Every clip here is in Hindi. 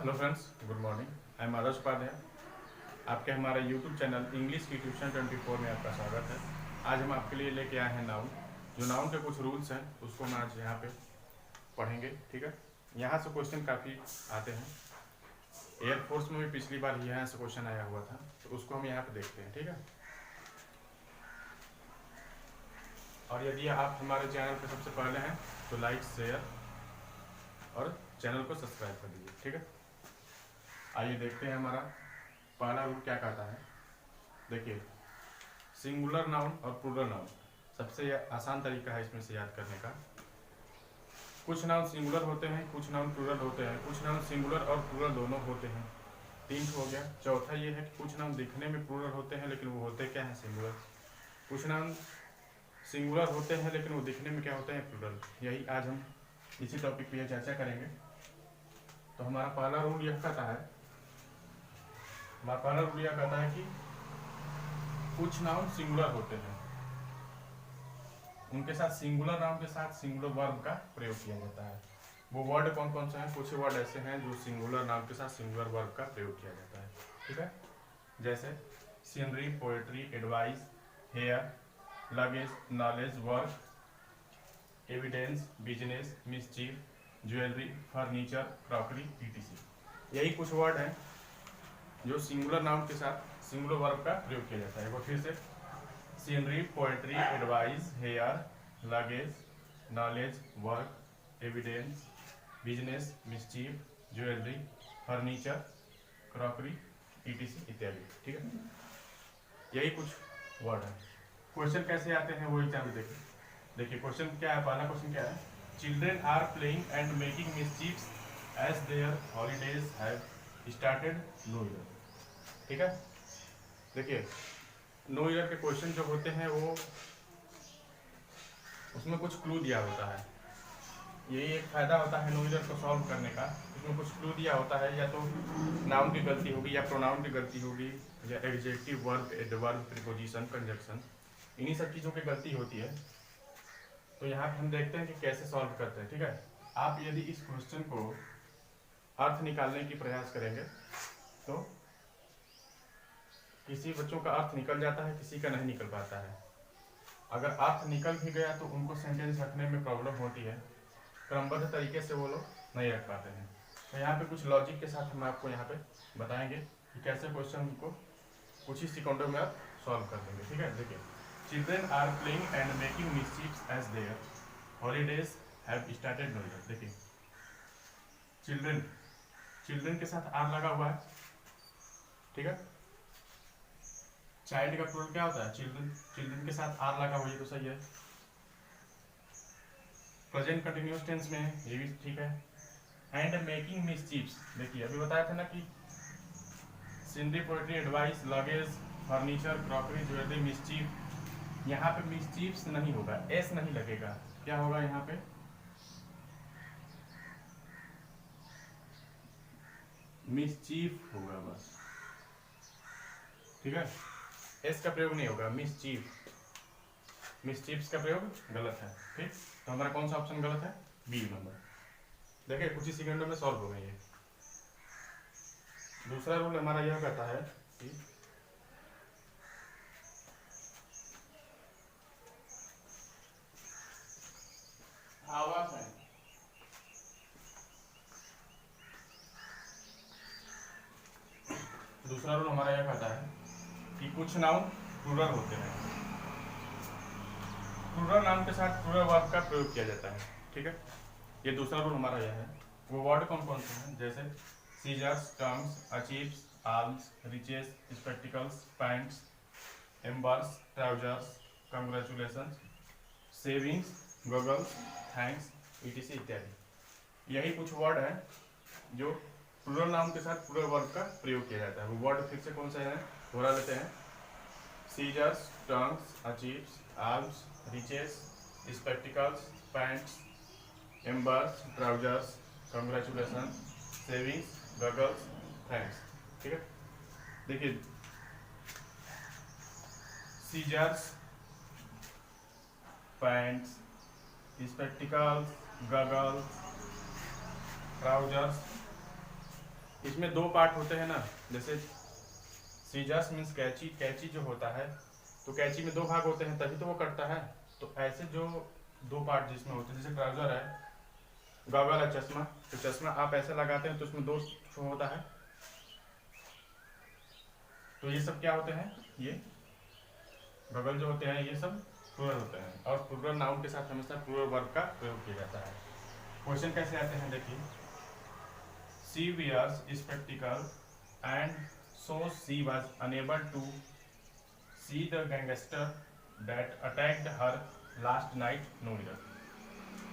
Hello friends, good morning. I am Adarsh Upadhyay. आपके हमारे यूट्यूब चैनल इंग्लिश की ट्यूशन 24 में आपका स्वागत है। आज हम आपके लिए लेके आए हैं नाउन। जो नाउन के कुछ रूल्स हैं उसको हम आज यहाँ पे पढ़ेंगे, ठीक है। यहाँ से क्वेश्चन काफ़ी आते हैं। एयरफोर्स में भी पिछली बार यहाँ से क्वेश्चन आया हुआ था, तो उसको हम यहाँ पे देखते हैं, ठीक है। और यदि आप हमारे चैनल पर सबसे पहले हैं तो लाइक, शेयर और चैनल को सब्सक्राइब कर दीजिए, ठीक है। आइए देखते हैं हमारा पहला रूल क्या कहता है। देखिए, सिंगुलर नाउन और प्लूरल नाउन सबसे आसान तरीका है इसमें से याद करने का। कुछ नाउन सिंगुलर होते हैं, कुछ नाउन प्लूरल होते हैं, कुछ नाउन सिंगुलर और प्लूरल दोनों होते हैं। 3 हो गया। चौथा ये है कि कुछ नाउन दिखने में प्लूरल होते हैं लेकिन वो होते क्या हैं, सिंगुलर। कुछ नाउन सिंगुलर होते हैं लेकिन वो दिखने में क्या होते हैं, प्लूरल। यही आज हम इसी टॉपिक पे चर्चा करेंगे। तो हमारा पहला रूल यह कहता है कि कुछ नाउन सिंगुलर होते हैं, उनके साथ सिंगुलर नाउन के साथ सिंगुलर वर्ब का प्रयोग किया जाता है। वो वर्ड कौन कौन से हैं? कुछ वर्ड ऐसे हैं जो सिंगुलर नाउन के साथ सिंगुलर वर्ब का प्रयोग किया जाता है, ठीक है। जैसे scenery, poetry, advice, hair, luggage, knowledge, work, evidence, business, mischief, jewellery, furniture, crockery, etc। यही कुछ वर्ड हैं जो सिंगुलर नाउन के साथ सिंगुलर वर्ब का प्रयोग किया जाता है। वो फिर से scenery, poetry, advice, hair, luggage, knowledge, work, evidence, business, mischief, jewellery, furniture, crockery, etc इत्यादि, ठीक है। यही कुछ वर्ड है। क्वेश्चन कैसे आते हैं वो एग्जाम में देखिए क्वेश्चन क्या है। पहला क्वेश्चन क्या है? Children are playing and making mischiefs as their holidays have started no year, ठीक है। देखिए, नो ईयर के क्वेश्चन जो होते हैं वो उसमें कुछ क्लू दिया होता है। यही एक फायदा होता है नो ईयर को सॉल्व करने का। इसमें कुछ क्लू दिया होता है, या तो नाउन की गलती होगी, या प्रोनाउन की गलती होगी, या adjective, verb, adverb, preposition, conjunction, इन्हीं सब चीज़ों की गलती होती है। तो यहाँ पे हम देखते हैं कि कैसे सॉल्व करते हैं, ठीक है। आप यदि इस क्वेश्चन को अर्थ निकालने की प्रयास करेंगे तो किसी बच्चों का अर्थ निकल जाता है, किसी का नहीं निकल पाता है। अगर अर्थ निकल भी गया तो उनको सेंटेंस रखने में प्रॉब्लम होती है, क्रमबद्ध तरीके से वो लोग नहीं रख पाते हैं। तो यहाँ पे कुछ लॉजिक के साथ हम आपको यहाँ पे बताएंगे कि कैसे क्वेश्चन को कुछ ही सेकंडों में आप सॉल्व कर देंगे, ठीक है। देखिए, children are playing and making mischiefs as their holidays have started no year. देखिए, चिल्ड्रेन के साथ आर लगा हुआ है, ठीक है। चाइल्ड का प्लूरल क्या होता है? चिल्ड्रन के साथ आर लगा हुआ है तो सही है। प्रेजेंट कंटिन्यूअस टेंस में ये भी ठीक है। एंड मेकिंग मिसचीफ्स, देखिए अभी बताया था ना कि scenery, poetry, advice, luggage, furniture, crockery, jewellery, mischief. यहाँ पे मिसचीफ्स नहीं होगा, एस नहीं लगेगा। क्या होगा यहाँ पे? मिसचीफ होगा बस, ठीक है। एस का प्रयोग नहीं होगा। मिसचीफ्स का प्रयोग गलत है, ठीक। तो हमारा कौन सा ऑप्शन गलत है? B number. देखिए, कुछ ही सेकंडों में सॉल्व हो गई है। दूसरा रूल हमारा यह कहता है कि आवाज है। दूसरा रूल हमारा यह कहता है कि कुछ नाउन प्लूरल होते हैं, प्लूरल नाउन के साथ प्लूरल वर्ब का प्रयोग किया जाता है, ठीक है। ये दूसरा रूल हमारा यह है। वो वर्ड कौन कौन से हैं? जैसे scissors, terms, achieves, arms, riches, spectacles, pants, embers, trousers, congratulation, savings, goggles, thanks, etc इत्यादि। यही कुछ वर्ड है जो प्लूरल नाउन के साथ प्लूरल वर्ब का प्रयोग किया जाता है। वो वर्ड फिर से कौन सा है? दोहरा लेते हैं। Scissors, tongs, achieves, arms, riches, spectacles, pants, embers, trousers, congratulation, savings, goggles, thanks, ठीक है। देखिए, scissors, pants, spectacles, goggles, trousers, इसमें दो पार्ट होते हैं ना, जैसे सीजर्स मीन्स कैंची, कैंची जो होता है तो कैंची में दो भाग होते हैं तभी तो वो कटता है। तो ऐसे जो दो पार्ट जिसमें होते हैं, जैसे ट्राउजर है, गॉगल है, चश्मा, तो चश्मा आप ऐसे लगाते हैं तो उसमें दो छो होता है। तो ये सब क्या होते हैं, ये गॉगल जो होते हैं ये सब प्लूरल होते हैं, और प्लूरल नाउन के साथ हमेशा प्लूरल वर्ब का प्रयोग किया जाता है। क्वेश्चन कैसे आते हैं देखिए, she wears spectacle and so she was unable to see the gangster that attacked her last night no either।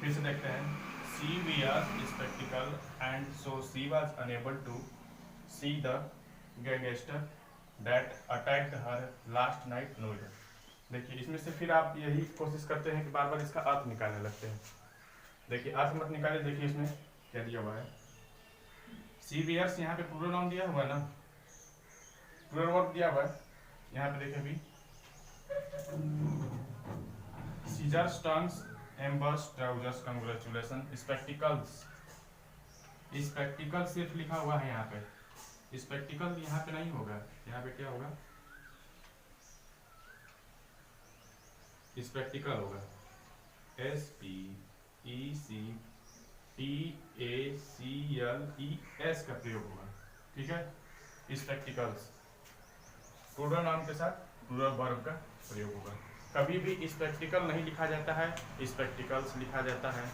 फिर से देखते हैं, she wears spectacle and so she was unable to see the gangster that attacked her last night no either। देखिए इसमें से फिर आप यही कोशिश करते हैं कि बार बार इसका अर्थ निकालने लगते हैं। देखिए अर्थ मत निकाले, देखिए इसमें क्या दिया हुआ है, she wears यहाँ पे प्लूरल नाउन दिया हुआ है ना, प्लूरल वर्ब दिया हुआ है। यहाँ पे देखिए अभी scissors, tongs, embers, trousers, congratulation, spectacles, spectacle सिर्फ लिखा हुआ है यहाँ पे, स्पेक्टिकल यहाँ पे नहीं होगा, यहाँ पे क्या होगा, स्पेक्टिकल होगा, SPECTACLES का प्रयोग होगा, ठीक है। स्पेक्टिकल्स प्लूरल नाउन के साथ प्लूरल वर्ब का प्रयोग होगा। कभी भी स्पेक्टिकल नहीं लिखा जाता है, स्पेक्टिकल्स लिखा जाता है।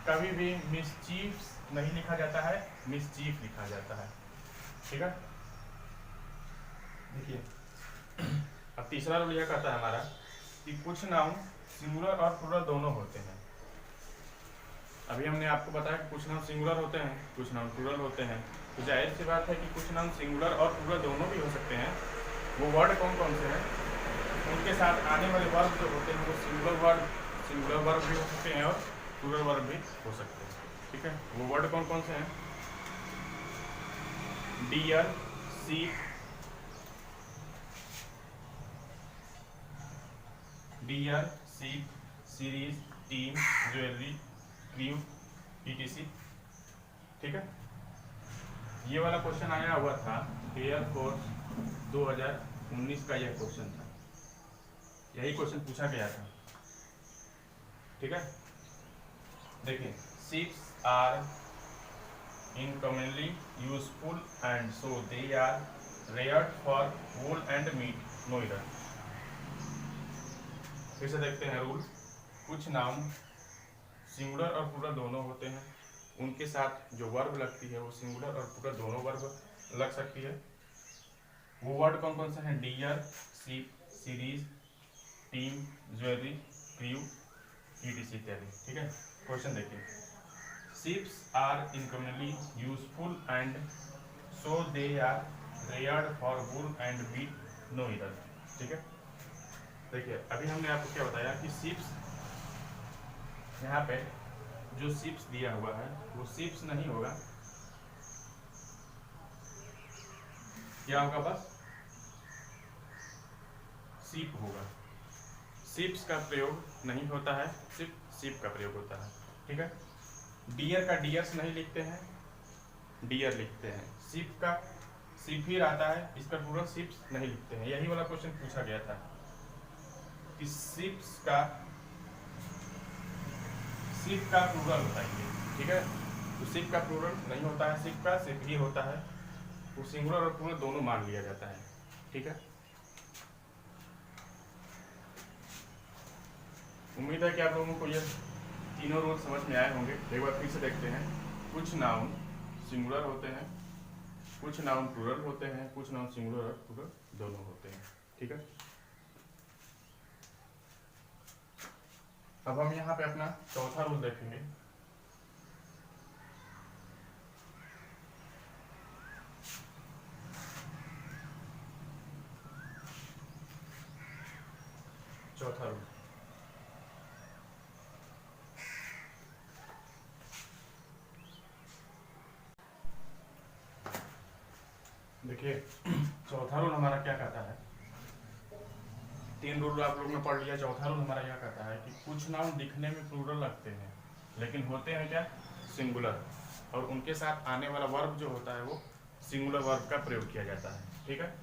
कभी भी मिसचीफ्स नहीं लिखा जाता है, मिसचीफ लिखा जाता है, ठीक है। देखिए अब तीसरा रूल यह कहता है हमारा कि कुछ नाउन सिंगुलर और प्लूरल दोनों होते हैं। अभी हमने आपको बताया कि कुछ नाउन सिंगुलर होते हैं, कुछ नाउन प्लूरल होते हैं। तो जाहिर सी बात है कि कुछ नाउन सिंगुलर और प्लूरल दोनों भी हो सकते हैं। वो वर्ड कौन कौन से हैं, उनके साथ आने वाले वर्ब जो होते हैं वो सिंगुलर वर्ब भी हो सकते हैं और प्लूरल वर्ब भी हो सकते हैं, ठीक है। वो वर्ड कौन कौन से हैं, deer, sheep, series, team, jewellery, crew, etc, ठीक है। ये वाला क्वेश्चन आया हुआ था एयरफोर्स 2019 का, यह क्वेश्चन था, यही क्वेश्चन पूछा गया था, ठीक है। देखिए ships are uncommonly useful and so they are reared for wool and meat neither। फिर से देखते हैं रूल, कुछ नाउन सिंगुलर और प्लूरल दोनों होते हैं, उनके साथ जो वर्ब लगती है वो सिंगुलर और प्लूरल दोनों वर्ब लग सकती है। वो वर्ड कौन कौन से हैं, deer, sheep, series, team, jewellery, crew, etc इत्यादि, ठीक है। क्वेश्चन देखिए, ships are incommonly useful and so they are reared for wool and meat neither, ठीक है। देखिए अभी हमने आपको क्या बताया कि शिप्स, यहाँ पे जो शिप्स दिया हुआ है वो शिप्स नहीं होगा, क्या होगा, बस शिप होगा। शिप्स का प्रयोग नहीं होता है, सिर्फ शिप का प्रयोग होता है, ठीक है। डियर का डियर्स नहीं लिखते हैं, डियर लिखते हैं। शिप का शिप ही आता है, इसका प्लूरल शिप्स नहीं लिखते हैं। यही वाला क्वेश्चन पूछा गया था कि शिप्स का प्लूरल बताइए, ठीक है। तो शिप का प्लूरल नहीं होता है, शिप का शिप ही होता है, तो सिंगुलर और प्लूरल दोनों मान लिया जाता है, ठीक है। उम्मीद है कि आप लोगों को ये तीनों रूल समझ में आए होंगे। एक बार फिर से देखते हैं, कुछ नाउन सिंगुलर होते हैं, कुछ नाउन प्लूरल होते हैं, कुछ नाउन सिंगुलर और प्लूरल दोनों होते हैं, ठीक है। अब हम यहाँ पे अपना चौथा रूल देखेंगे। चौथा रूल, देखिए चौथा रूल हमारा क्या कहता है, तीन रूल आप लोगों ने पढ़ लिया। चौथा रूल हमारा यह कहता है कि कुछ नाउन दिखने में प्लूरल लगते हैं लेकिन होते हैं क्या, सिंगुलर। और उनके साथ आने वाला वर्ब जो होता है वो सिंगुलर वर्ब का प्रयोग किया जाता है। ठीक है,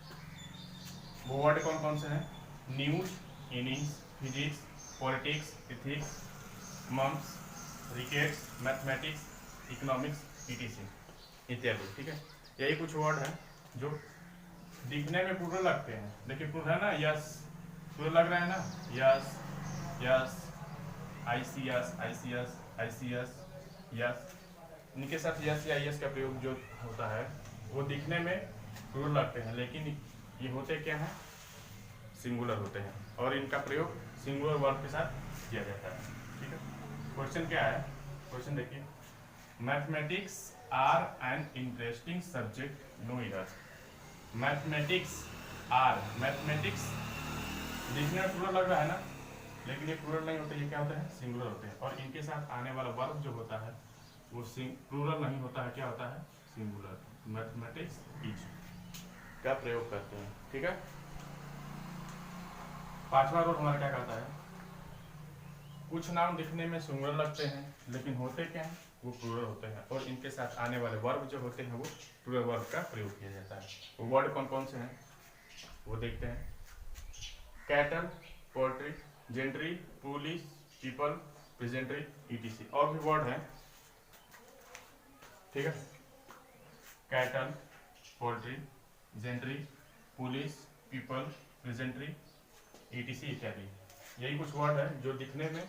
वो वर्ड कौन कौन से हैं? News, innings, physics, politics, ethics, mumps, rickets, mathematics, economics, etc इत्यादि। ठीक है, यही कुछ वर्ड हैं जो दिखने में प्लूरल लगते हैं। देखिए प्लूरल है ना, यस प्लूरल लग रहा है ना, yes yes, ICS ICS ICS, yes. इनके साथ यस या यस का प्रयोग जो होता है वो दिखने में प्लूरल लगते हैं, लेकिन ये होते क्या हैं? सिंगुलर होते हैं, और इनका प्रयोग सिंगुलर वर्ब के साथ किया जाता है। ठीक है, क्वेश्चन क्या है? क्वेश्चन देखिए, mathematics are an interesting subject, no error. Mathematics are, mathematics दिखने में प्लूरल लग रहा है ना, लेकिन ये प्लूरल नहीं होते, ये क्या होते हैं? सिंगुलर होते हैं, और इनके साथ आने वाला वर्ब जो होता है वो प्लूरल नहीं होता है, क्या होता है? सिंगुलर। मैथमेटिक्स इज का प्रयोग करते हैं। ठीक है, पांचवा रूल हमारा क्या कहता है? कुछ नाम दिखने में सिंगुलर लगते हैं लेकिन होते क्या हैं? वो प्लूरल होते हैं, और इनके साथ आने वाले वर्ब जो होते हैं वो प्लूरल वर्ब का प्रयोग किया जाता है। वो वर्ड कौन कौन से हैं वो देखते हैं। Cattle, poultry, gentry, police, people, peasantry, etc. और भी वर्ड हैं। ठीक है, cattle, poultry, gentry, police, people, peasantry, etc इत्यादि। यही कुछ वर्ड है जो दिखने में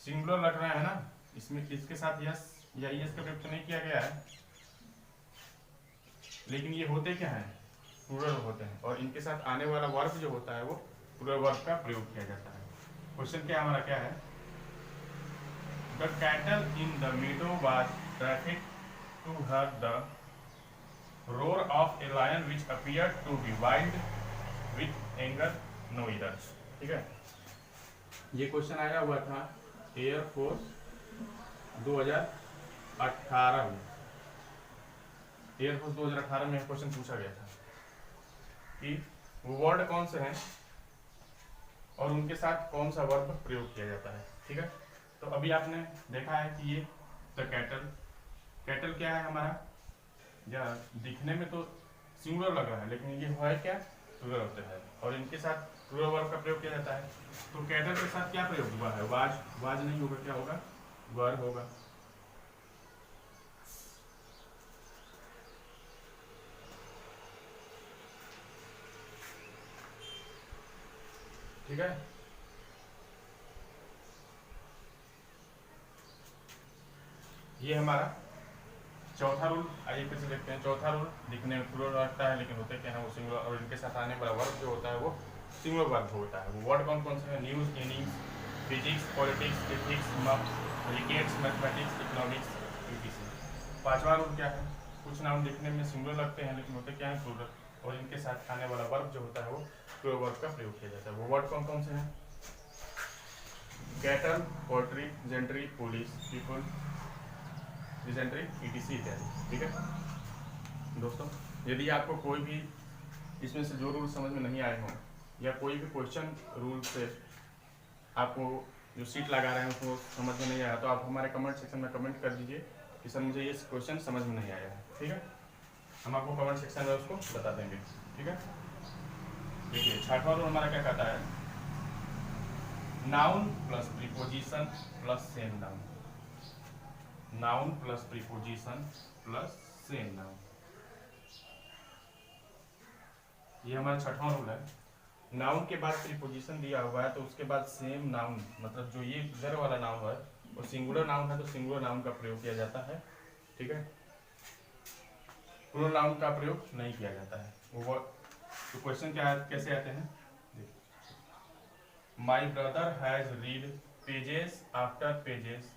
सिंगुलर लग रहा है ना, इसमें इसके साथ यस या यस का प्रयोग तो नहीं किया गया है, लेकिन ये होते क्या हैं? प्लूरल होते हैं, और इनके साथ आने वाला वर्ब जो होता है वो प्लूरल वर्ब का प्रयोग किया जाता है। क्वेश्चन क्या हमारा क्या है? The cattle in the meadow was terrified to hear the roar of a lion which appeared to be wild with anger, no either। ठीक है, ये क्वेश्चन आया हुआ था एयरफोर्स 2018 में। एयरफोर्स 2018 में क्वेश्चन पूछा गया था कि वो वर्ड कौन से हैं और उनके साथ कौन सा वर्ब प्रयोग किया जाता है। ठीक है, तो अभी आपने देखा है कि ये द कैटल, कैटल क्या है हमारा? या दिखने में तो सिंगुलर लग रहा है, लेकिन ये है क्या? प्लूरल होते हैं, और इनके साथ प्लूरल वर्ब का प्रयोग किया जाता है। तो कैटल के साथ क्या प्रयोग हुआ है? वाज, वाज नहीं होगा, क्या होगा? वर होगा। ठीक है, ये हमारा चौथा रूल। आइए फिर से देखते हैं। चौथा रूल, दिखने में प्लूरल लगता है लेकिन होते क्या है? वो सिंगुलर, और इनके साथ आने वाला वर्ब जो होता है वो सिंगुलर वर्ब होता है। वो वर्ड कौन कौन से हैं? News, innings, physics, politics, ethics, mumps, rickets, mathematics, economics, ETC. पांचवा रूल क्या है? कुछ नाम दिखने में सिंगुलर लगते हैं लेकिन होते क्या है? प्लूरल, और इनके साथ आने वाला वर्ब जो होता है वो प्लूरल वर्ब का प्रयोग किया जाता है। वो वर्ड कौन कौन से हैं? Cattle, poultry, gentry, police, people, peasantry, etc इत्यादि। ठीक है दोस्तों, यदि आपको कोई भी इसमें से जो रूल समझ में नहीं आए हों, या कोई भी क्वेश्चन रूल से आपको जो सीट लगा रहे हैं उसको समझ में नहीं आया, तो आप हमारे कमेंट सेक्शन में कमेंट कर दीजिए कि सर मुझे ये क्वेश्चन समझ में नहीं आया है। ठीक है, हम आपको कमेंट सेक्शन में उसको बता देंगे। ठीक है, देखिए छठवां रूल हमारा क्या कहता है? Noun plus preposition plus same noun, noun plus preposition plus same noun, ये हमारा छठवां रूल है। नाउन के बाद प्रीपोजिशन दिया हुआ है तो उसके बाद सेम नाउन, मतलब जो ये इधर वाला नाउन है वो सिंगुलर नाउन है तो सिंगुलर नाउन का प्रयोग किया जाता है। ठीक है, प्लूरल नाउन का प्रयोग नहीं किया जाता है। वो तो क्वेश्चन क्या कैसे आते हैं? My brother has read pages after pages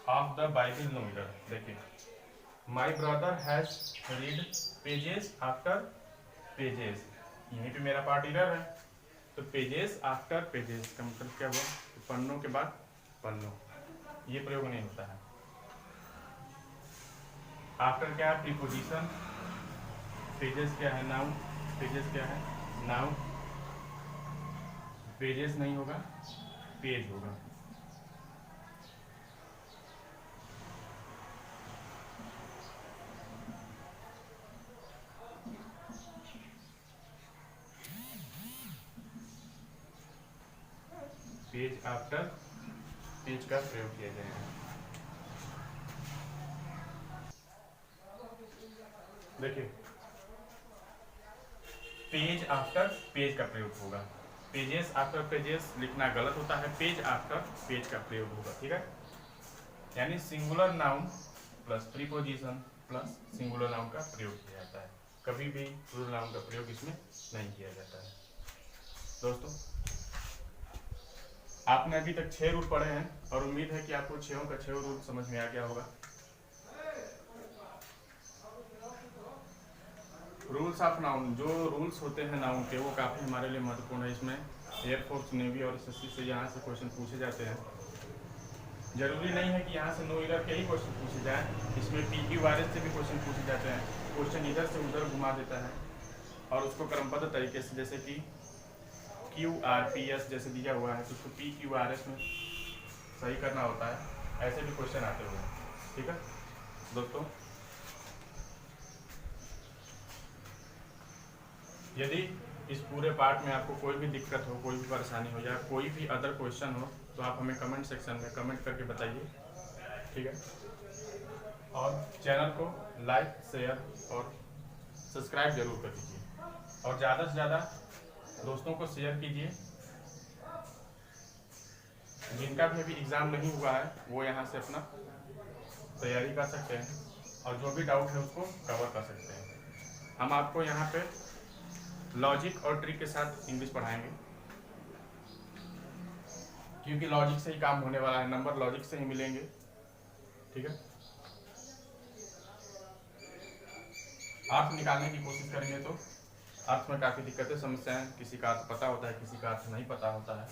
of the Bible, no error. देखिए, my brother has read pages after pages, यहीं पे मेरा पार्ट एरर है, तो पेजेस आफ्टर पेजेस का मतलब क्या हुआ? तो पन्नों के बाद पन्नों, ये प्रयोग नहीं होता है। आफ्टर क्या है? प्रीपोजिशन, पेजेस क्या है? नाउन, पेजेस क्या है? नाउन, पेजेस नहीं होगा, पेज होगा। पेज आफ्टर पेज का प्रयोग किया जाएगा। देखिए, पेज आफ्टर पेज का प्रयोग होगा। पेजेस आफ्टर पेजेस लिखना गलत होता है, पेज आफ्टर पेज का प्रयोग होगा। ठीक है, यानी singular noun plus preposition plus singular noun का प्रयोग किया जाता है, कभी भी प्लूरल नाउन का प्रयोग इसमें नहीं किया जाता है। दोस्तों, आपने अभी तक 6 रूल पढ़े हैं और उम्मीद है कि आपको 6 का 6 रूल समझ में आ गया होगा। रूल्स ऑफ नाउन, जो रूल्स होते हैं नाउन के, वो काफ़ी हमारे लिए महत्वपूर्ण है। इसमें एयरफोर्स, नेवी और एसएससी से यहाँ से क्वेश्चन पूछे जाते हैं। जरूरी नहीं है कि यहाँ से नो इधर के ही क्वेश्चन पूछे जाए, इसमें PQRS से भी क्वेश्चन पूछे जाते हैं। क्वेश्चन इधर से उधर घुमा देता है और उसको क्रमबद्ध तरीके से, जैसे कि QRPS जैसे दिया हुआ है तो उसको PQRS में सही करना होता है। ऐसे भी क्वेश्चन आते हुए हैं। ठीक है दोस्तों, यदि इस पूरे पार्ट में आपको कोई भी दिक्कत हो, कोई भी परेशानी हो या कोई भी अदर क्वेश्चन हो तो आप हमें कमेंट सेक्शन में कमेंट करके बताइए। ठीक है, और चैनल को लाइक, शेयर और सब्सक्राइब जरूर कर दीजिए और ज़्यादा से ज़्यादा दोस्तों को शेयर कीजिए। जिनका भी अभी एग्ज़ाम नहीं हुआ है वो यहाँ से अपना तैयारी कर सकते हैं और जो भी डाउट है उसको कवर कर सकते हैं। हम आपको यहाँ पे लॉजिक और ट्रिक के साथ इंग्लिश पढ़ाएंगे, क्योंकि लॉजिक से ही काम होने वाला है, नंबर लॉजिक से ही मिलेंगे। ठीक है, अर्थ निकालने की कोशिश करेंगे तो अर्थ में काफ़ी दिक्कतें, समस्याएं, किसी का अर्थ पता होता है, किसी का अर्थ नहीं पता होता है,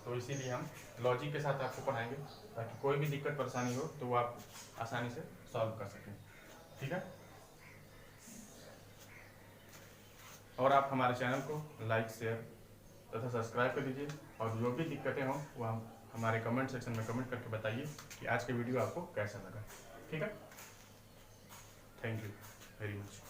तो इसीलिए हम लॉजिक के साथ आपको पढ़ाएंगे ताकि कोई भी दिक्कत परेशानी हो तो वो आप आसानी से सॉल्व कर सकें। ठीक है, और आप हमारे चैनल को लाइक, शेयर तथा सब्सक्राइब कर दीजिए और जो भी दिक्कतें हों वो हम हमारे कमेंट सेक्शन में कमेंट करके बताइए कि आज के वीडियो आपको कैसा लगा। ठीक है, थैंक यू वेरी मच।